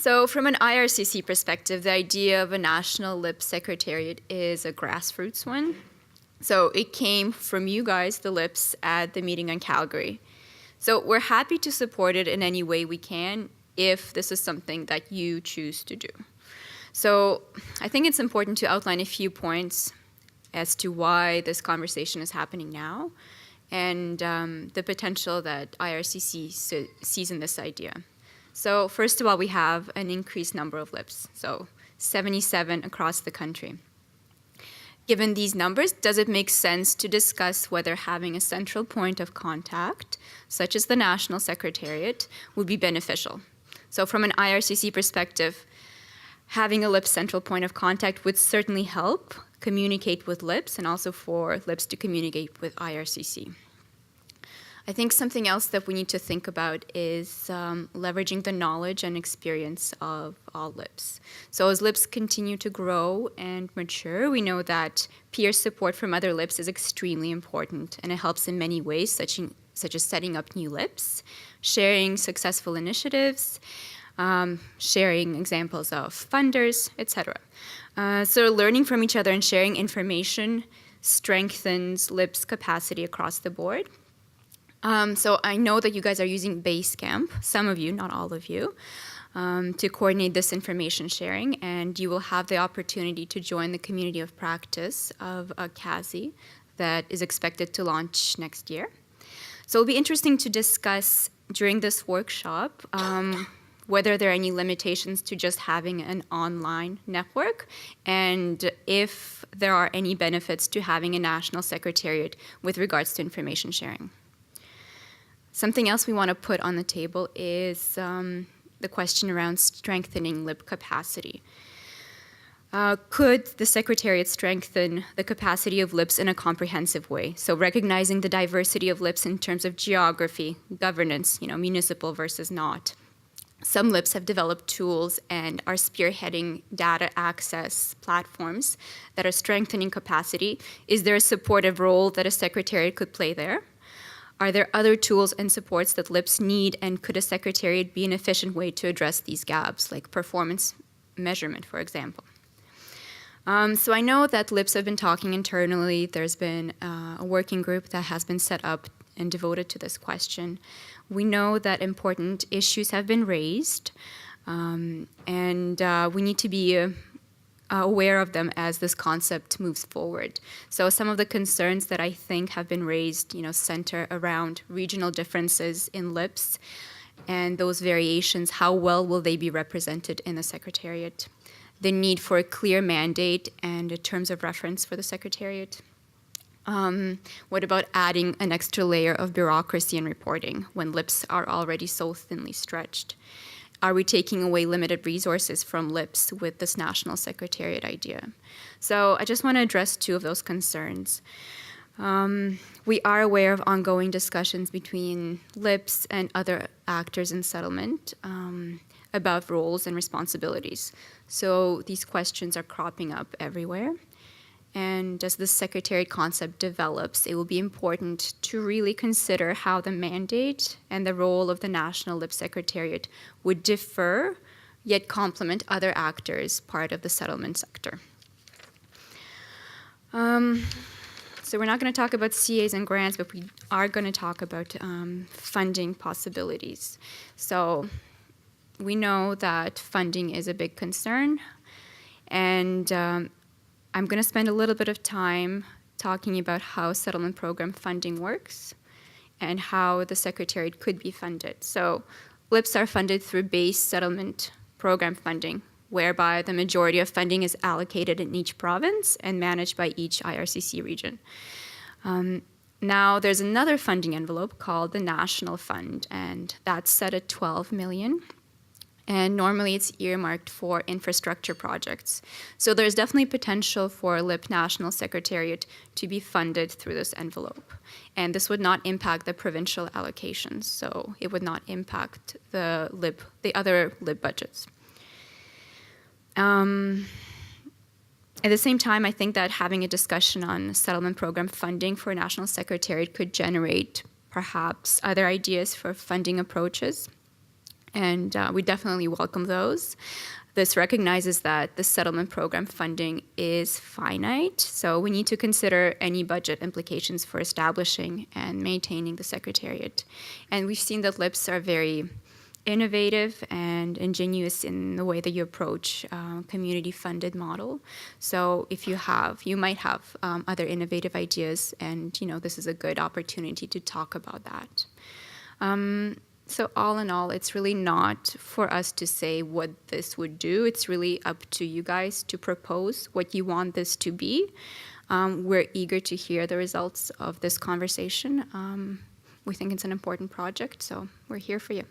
So from an IRCC perspective, the idea of a national LIP secretariat is a grassroots one. So it came from you guys, the LIPs, at the meeting on Calgary. So we're happy to support it in any way we can if this is something that you choose to do. So I think it's important to outline a few points as to why this conversation is happening now and the potential that IRCC sees in this idea. So first of all, we have an increased number of LIPs, so 77 across the country. Given these numbers, does it make sense to discuss whether having a central point of contact, such as the National Secretariat, would be beneficial? So from an IRCC perspective, having a LIP central point of contact would certainly help communicate with LIPs and also for LIPs to communicate with IRCC. I think something else that we need to think about is leveraging the knowledge and experience of all LIPs. So as LIPs continue to grow and mature, we know that peer support from other LIPs is extremely important, and it helps in many ways, such as setting up new LIPs, sharing successful initiatives, sharing examples of funders, etc. So learning from each other and sharing information strengthens LIPs' capacity across the board. So I know that you guys are using Basecamp, some of you, not all of you, to coordinate this information sharing, and you will have the opportunity to join the community of practice of a CASI that is expected to launch next year. So it'll be interesting to discuss during this workshop whether there are any limitations to just having an online network, and if there are any benefits to having a national secretariat with regards to information sharing. Something else we want to put on the table is the question around strengthening LIP capacity. Could the Secretariat strengthen the capacity of LIPs in a comprehensive way? So recognizing the diversity of LIPs in terms of geography, governance, municipal versus not. Some LIPs have developed tools and are spearheading data access platforms that are strengthening capacity. Is there a supportive role that a Secretariat could play there? Are there other tools and supports that LIPs need, and could a Secretariat be an efficient way to address these gaps, like performance measurement, for example? So I know that LIPs have been talking internally. There's been a working group that has been set up and devoted to this question. We know that important issues have been raised, and we need to be aware of them as this concept moves forward. So some of the concerns that I think have been raised, center around regional differences in LIPs and those variations. How well will they be represented in the Secretariat? The need for a clear mandate and terms of reference for the Secretariat. What about adding an extra layer of bureaucracy and reporting when LIPs are already so thinly stretched? Are we taking away limited resources from LIPs with this national secretariat idea? So I just want to address two of those concerns. We are aware of ongoing discussions between LIPs and other actors in settlement about roles and responsibilities. So these questions are cropping up everywhere. And as the secretariat concept develops, it will be important to really consider how the mandate and the role of the National LIP Secretariat would differ, yet complement other actors part of the settlement sector. So we're not going to talk about CAs and grants, but we are going to talk about funding possibilities. So we know that funding is a big concern, and I'm going to spend a little bit of time talking about how settlement program funding works and how the Secretariat could be funded. So LIPs are funded through base settlement program funding, whereby the majority of funding is allocated in each province and managed by each IRCC region. Now there's another funding envelope called the National Fund, and that's set at $12 million. And normally it's earmarked for infrastructure projects. So there's definitely potential for LIP National Secretariat to be funded through this envelope. And this would not impact the provincial allocations, so it would not impact the other LIP budgets. At the same time, I think that having a discussion on settlement program funding for a National Secretariat could generate perhaps other ideas for funding approaches. and we definitely welcome those. This recognizes that the settlement program funding is finite, so we need to consider any budget implications for establishing and maintaining the Secretariat. And we've seen that LIPS are very innovative and ingenious in the way that you approach community-funded model. So if you might have other innovative ideas, and this is a good opportunity to talk about that. So all in all, it's really not for us to say what this would do. It's really up to you guys to propose what you want this to be. We're eager to hear the results of this conversation. We think it's an important project, so we're here for you.